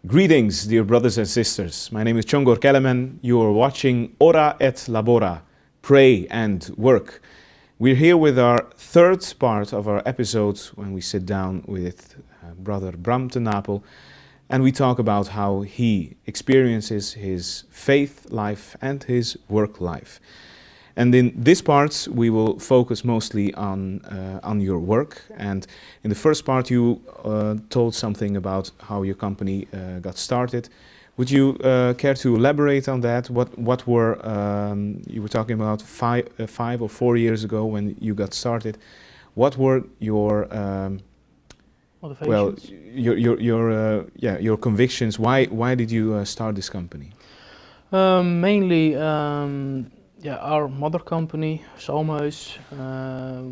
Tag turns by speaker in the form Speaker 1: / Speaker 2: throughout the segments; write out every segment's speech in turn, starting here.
Speaker 1: Greetings, dear brothers and sisters. My name is Chongor Kelemen. You are watching Ora et Labora, Pray and Work. We're here with our third part of our episode when we sit down with Brother Bram ten Napel and we talk about how he experiences his faith life and his work life. And in this part, we will focus mostly on your work. And in the first part, you told something about how your company got started. Would you care to elaborate on that? What were you were talking about 5 or 4 years ago when you got started? What were your
Speaker 2: motivations?
Speaker 1: Well, your convictions? Why did you start this company?
Speaker 2: Mainly. Our mother company, Salmhuis,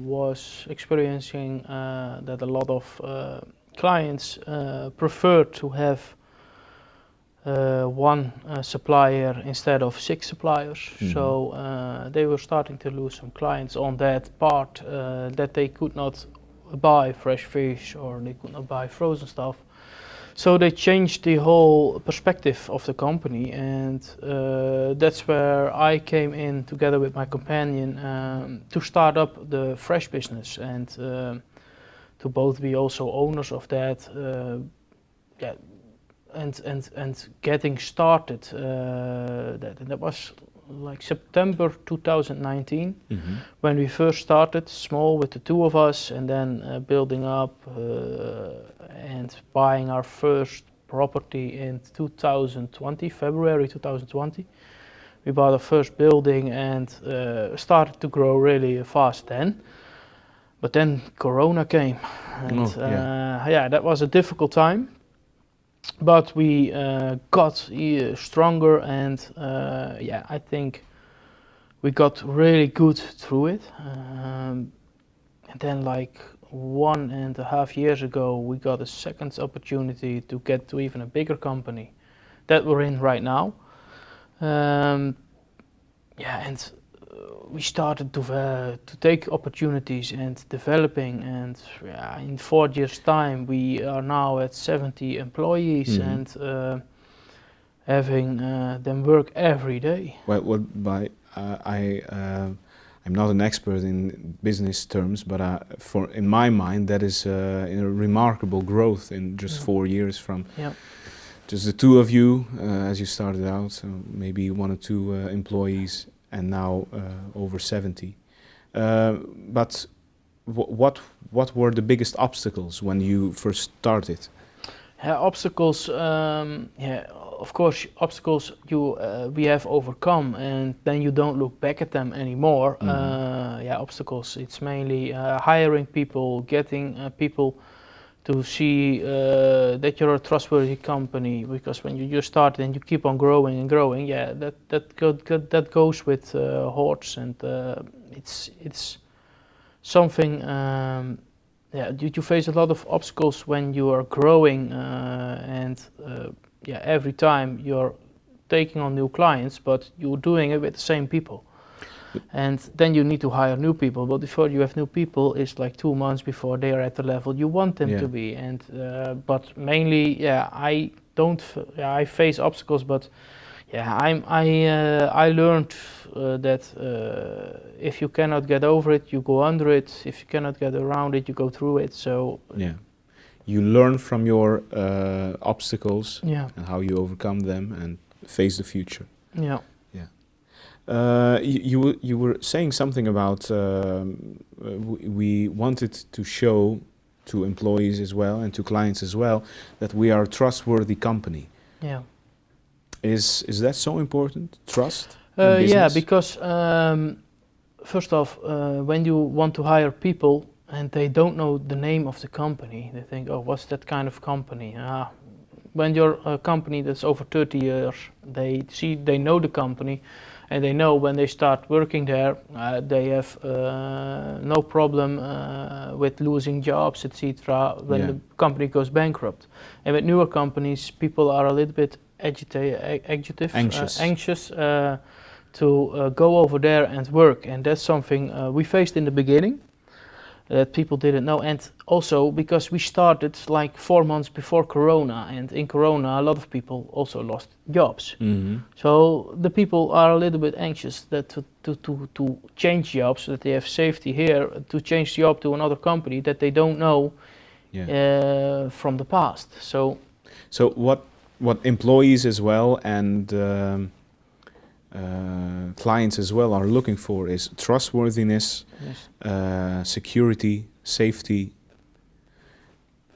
Speaker 2: was experiencing that a lot of clients preferred to have one supplier instead of 6 suppliers. Mm-hmm. So they were starting to lose some clients on that part, that they could not buy fresh fish or they could not buy frozen stuff. So they changed the whole perspective of the company, and that's where I came in together with my companion to start up the fresh business and to both be also owners of that. And getting started. That was like September 2019, mm-hmm. when we first started small with the 2 of us, and then building up and buying our first property in 2020, February 2020. We bought our first building and started to grow really fast then. But then Corona came, and that was a difficult time. But we got stronger, and I think we got really good through it. And then, like 1.5 years ago, we got a second opportunity to get to even a bigger company that we're in right now. And we started to take opportunities and developing, and in 4 years' time we are now at 70 employees, mm-hmm. and having them work every day.
Speaker 1: Well, I'm not an expert in business terms, but in my mind that is a remarkable growth in just 4 years from just the 2 of you as you started out, so maybe 1 or 2 employees. And now over 70. But what were the biggest obstacles when you first started?
Speaker 2: Obstacles, of course, obstacles we have overcome, and then you don't look back at them anymore. Mm-hmm. Obstacles, it's mainly hiring people, getting people to see that you're a trustworthy company, because when you just start and you keep on growing and growing, that goes with hordes, and it's something. You face a lot of obstacles when you are growing, every time you're taking on new clients, but you're doing it with the same people. And then you need to hire new people, but before you have new people, it's like 2 months before they are at the level you want them to be. And but mainly, I face obstacles, but I learned that if you cannot get over it, you go under it. If you cannot get around it, you go through it. So
Speaker 1: you learn from your obstacles and how you overcome them and face the future. You were saying something about we wanted to show to employees as well and to clients as well that we are a trustworthy company. Is that so important? Trust?
Speaker 2: Because first off, when you want to hire people and they don't know the name of the company, they think, oh, what's that kind of company? When you're a company that's over 30 years, they know the company. And they know when they start working there, they have no problem with losing jobs, etc. when the company goes bankrupt. And with newer companies, people are a little bit anxious to go over there and work. And that's something we faced in the beginning. that people didn't know. And also because we started like 4 months before Corona, and in Corona a lot of people also lost jobs. So the people are a little bit anxious that to change jobs, that they have safety here, to change job to another company that they don't know from the past.
Speaker 1: So what employees as well and clients as well are looking for is trustworthiness, security, safety.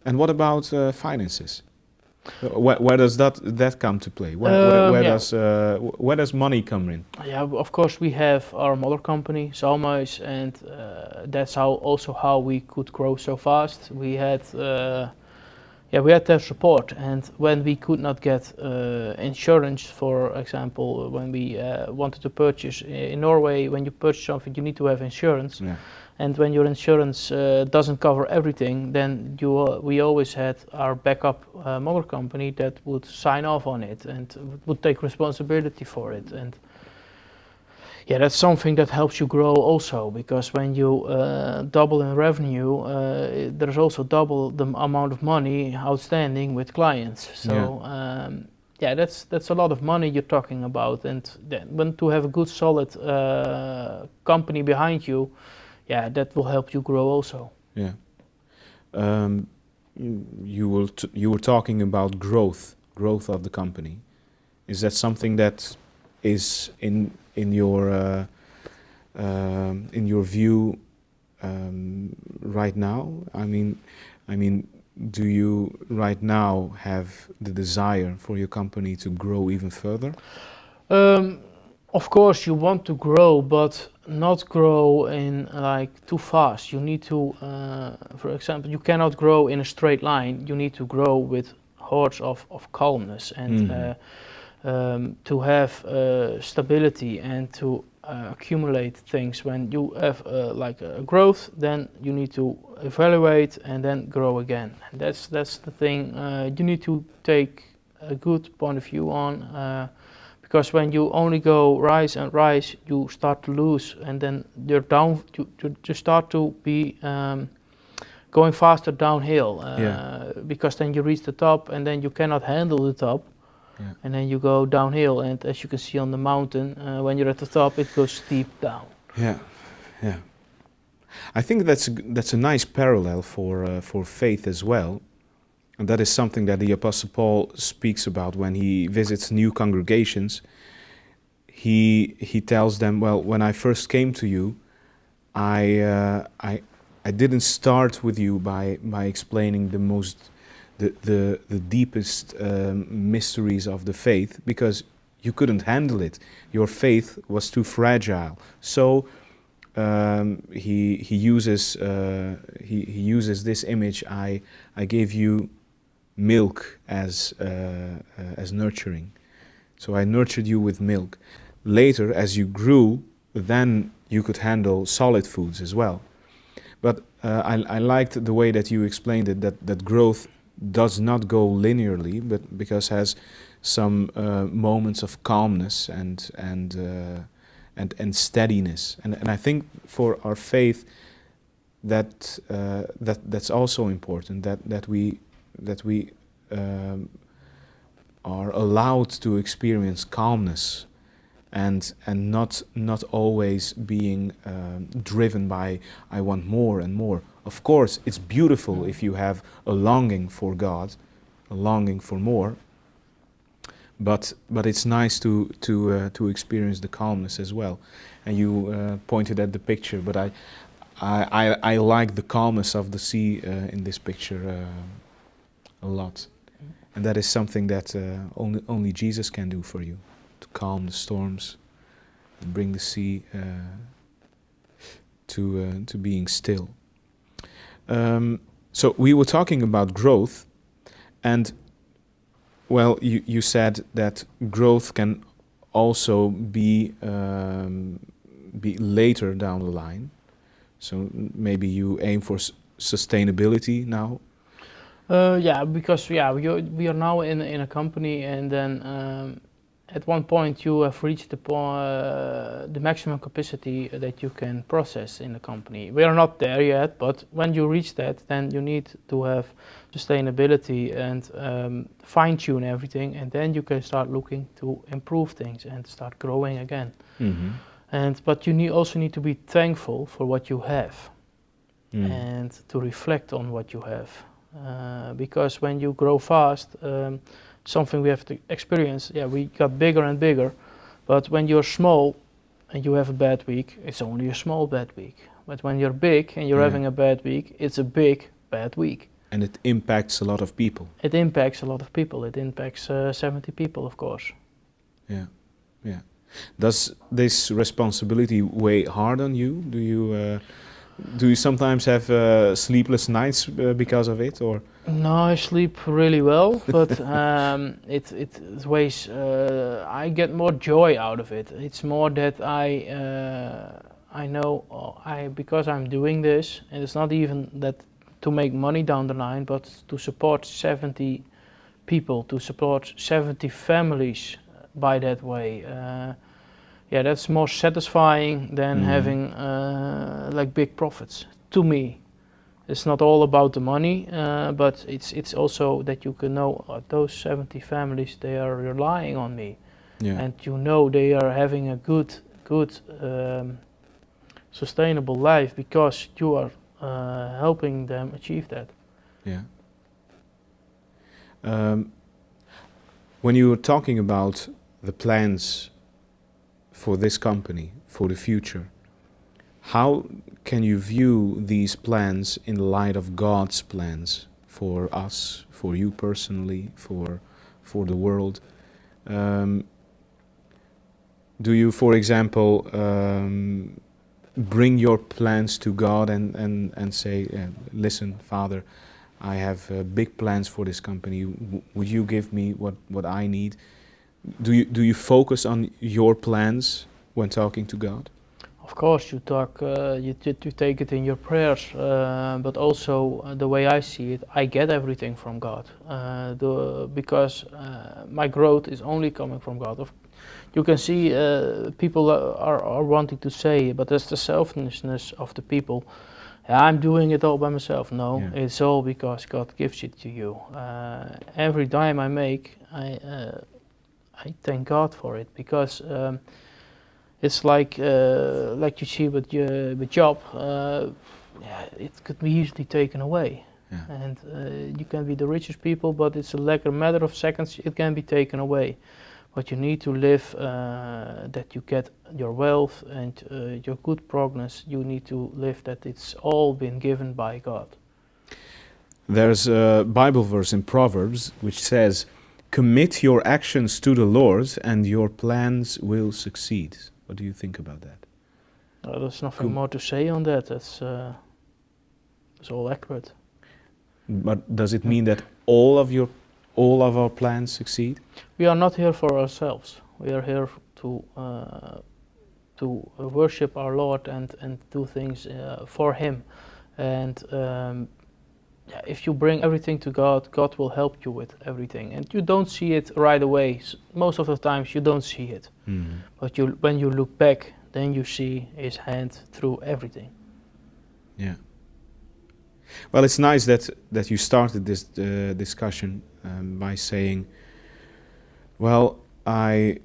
Speaker 1: And what about finances? Where does that come to play? Where does money come in?
Speaker 2: Yeah, of course we have our mother company, Salmuis, and that's how we could grow so fast. We had their support, and when we could not get insurance, for example, when we wanted to purchase in Norway, when you purchase something, you need to have insurance. Yeah. And when your insurance doesn't cover everything, then we always had our backup mother company that would sign off on it and would take responsibility for it. And yeah, that's something that helps you grow also, because when you double in revenue, there's also double the amount of money outstanding with clients. So that's a lot of money you're talking about, and when to have a good solid company behind you, that will help you grow also.
Speaker 1: Yeah. You were talking about growth of the company. Is that something that is in your view right now? I mean, do you right now have the desire for your company to grow even further?
Speaker 2: Of course, you want to grow, but not grow in like too fast. You need to, for example, you cannot grow in a straight line. You need to grow with hordes of calmness and to have stability and to accumulate things. When you have like a growth, then you need to evaluate and then grow again. And that's the thing. You need to take a good point of view on. Because when you only go rise and rise, you start to lose, and then you're down. You start to be going faster downhill. Because then you reach the top, and then you cannot handle the top, and then you go downhill. And as you can see on the mountain, when you're at the top, it goes steep down.
Speaker 1: Yeah. I think that's a nice parallel for faith as well. And that is something that the Apostle Paul speaks about when he visits new congregations. He tells them, well, when I first came to you, I didn't start with you by explaining the deepest mysteries of the faith, because you couldn't handle it. Your faith was too fragile. So he uses this image. I gave you milk as nurturing. So I nurtured you with milk. Later, as you grew, then you could handle solid foods as well. But I liked the way that you explained it, that growth does not go linearly, but because has some moments of calmness and steadiness. And I think for our faith that's also important, that we are allowed to experience calmness and not always being driven by I want more and more. Of course, it's beautiful if you have a longing for God, a longing for more. But it's nice to experience the calmness as well. And you pointed at the picture, but I like the calmness of the sea in this picture a lot. And that is something that only Jesus can do for you, to calm the storms and bring the sea to being still. So we were talking about growth, and well, you said that growth can also be later down the line. So maybe you aim for sustainability now.
Speaker 2: Because we are now in a company, and then at one point you have reached the maximum capacity that you can process in the company. We are not there yet, but when you reach that, then you need to have sustainability and fine-tune everything, and then you can start looking to improve things and start growing again. But you also need to be thankful for what you have and to reflect on what you have. Because when you grow fast, something we have to experience, we got bigger and bigger, but when you're small and you have a bad week, it's only a small bad week. But when you're big and you're having a bad week, it's a big bad week.
Speaker 1: And it impacts a lot of people.
Speaker 2: It impacts a lot of people. It impacts 70 people, of course.
Speaker 1: Yeah, yeah. Does this responsibility weigh hard on you? Do you sometimes have sleepless nights because of it, or?
Speaker 2: No, I sleep really well, but it weighs. I get more joy out of it. It's more that I know because I'm doing this, and it's not even that to make money down the line, but to support 70 people, to support 70 families by that way. That's more satisfying than having like big profits. To me, it's not all about the money, but it's also that you can know those 70 families, they are relying on me, and you know they are having a good sustainable life because you are helping them achieve that.
Speaker 1: Yeah. When you were talking about the plans for this company, for the future, how can you view these plans in light of God's plans for us, for you personally, for the world? Do you, for example, bring your plans to God and say, listen, Father, I have big plans for this company. Would you give me what I need? Do you focus on your plans when talking to God?
Speaker 2: Of course, you talk. You take it in your prayers, but also the way I see it, I get everything from God. Because my growth is only coming from God. You can see people are wanting to say, but that's the selfishness of the people. I'm doing it all by myself. No, it's all because God gives it to you. Every dime I make, I thank God for it, because it's like you see with your job, it could be easily taken away. And you can be the richest people, but it's a matter of seconds, it can be taken away. But you need to live that you get your wealth and your good progress. You need to live that it's all been given by God.
Speaker 1: There's a Bible verse in Proverbs which says, "Commit your actions to the Lord and your plans will succeed." What do you think about that?
Speaker 2: There's nothing more to say on that. That's all accurate.
Speaker 1: But does it mean that all of our plans succeed?
Speaker 2: We are not here for ourselves. We are here to worship our Lord and do things for Him. And if you bring everything to God, God will help you with everything. And you don't see it right away. Most of the times you don't see it. But when you look back, then you see His hand through everything. Yeah.
Speaker 1: Well, it's nice that you started this discussion by saying, well, I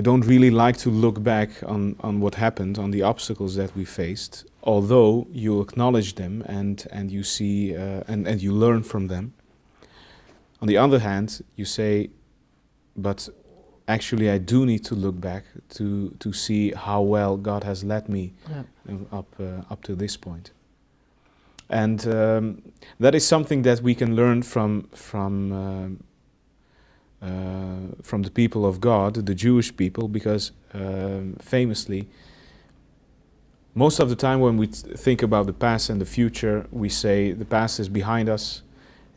Speaker 1: don't really like to look back on what happened, on the obstacles that we faced, although you acknowledge them and you see and you learn from them. On the other hand, you say, but actually I do need to look back to see how well God has led me up to this point. And that is something that we can learn from the people of God, the Jewish people, because famously, most of the time when we think about the past and the future, we say the past is behind us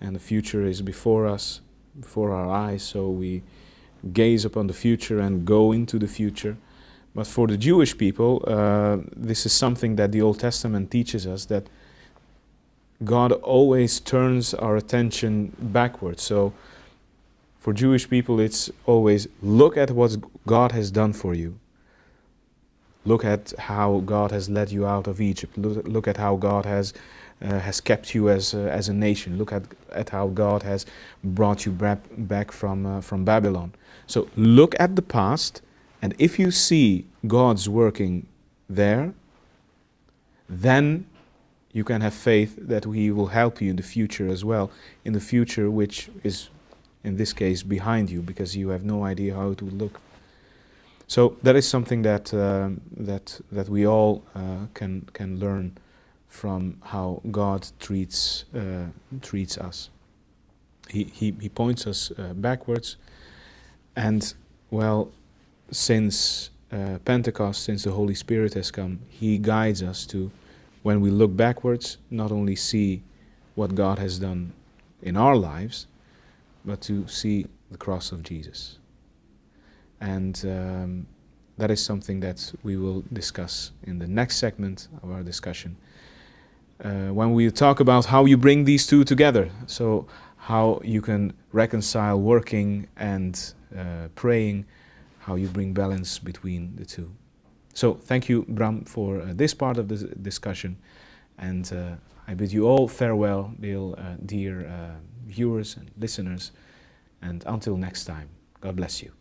Speaker 1: and the future is before us, before our eyes, so we gaze upon the future and go into the future. But for the Jewish people, this is something that the Old Testament teaches us, that God always turns our attention backwards. So For Jewish people, it's always look at what God has done for you. Look at how God has led you out of Egypt. Look at how God has kept you as a nation. Look at how God has brought you back from Babylon. So look at the past, and if you see God's working there, then you can have faith that He will help you in the future as well. In the future, which is, in this case, behind you, because you have no idea how it will look. So that is something that that we all can learn from how God treats us. He points us backwards, and well, since Pentecost, since the Holy Spirit has come, He guides us to, when we look backwards, not only see what God has done in our lives, but to see the cross of Jesus. And that is something that we will discuss in the next segment of our discussion. When we talk about how you bring these two together, so how you can reconcile working and praying, how you bring balance between the two. So thank you, Bram, for this part of the discussion, and I bid you all farewell, dear viewers and listeners, and until next time, God bless you.